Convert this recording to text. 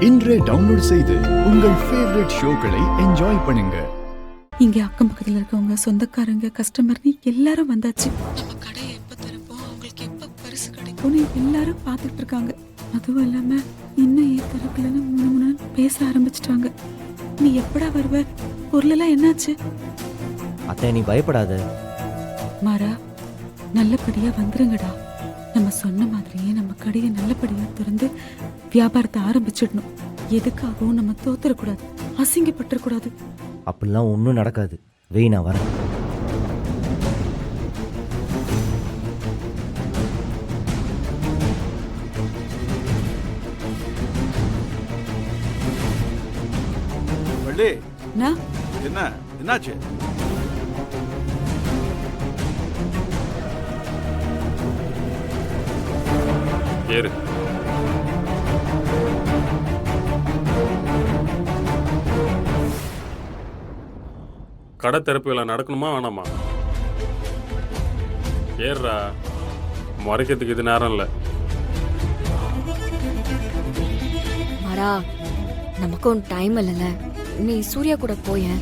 இன்றே டவுன்லோட் செய்து உங்கள் ஃபேவரட் ஷோக்களை என்ஜாய் பண்ணுங்க. இங்க அக்கம் பக்கத்துல இருக்கவங்க, சொந்தக்காரங்க, கஸ்டமர்னு எல்லாரும் வந்தாச்சு. நம்ம கடையை எப்ப திறப்போம், அவங்களுக்கு எப்ப பரிசு கிடைக்கும்னு எல்லாரும் பாத்துட்டு இருக்காங்க. அதுவும் இல்லாம இன்னும் ஏன் திறக்கலன்னு முன்னு பேச ஆரம்பிச்சிட்டாங்க. நீ எப்படா வருவ? பொருளெல்லாம் என்னாச்சு? அத்தை, நீ பயப்படாத. மாறா, நல்லபடியா வந்துருங்கடா. நம்ம சொன்ன மாதிரியே நம்ம கடையை நல்லபடியா திறந்து வியாபாரத்தை ஆரம்பிச்சிடணும். எதுக்காகவும் நம்ம தோத்துறக்கூடாது, அசிங்கப்பட்டுறக்கூடாது. அப்படிலாம் ஒன்றும் நடக்காது. வெய், நான் வரேன். வள்ளி, நான் என்னாச்சு? ஏறு. கடை திறப்பு விழா நடக்கணுமா வேணாமா? ஏறுறா, முறைக்கிறதுக்கு இது நேரம் இல்லை. மாறா, நமக்கும் டைம் இல்லைல்ல. நீ சூர்யா கூட போயேன்.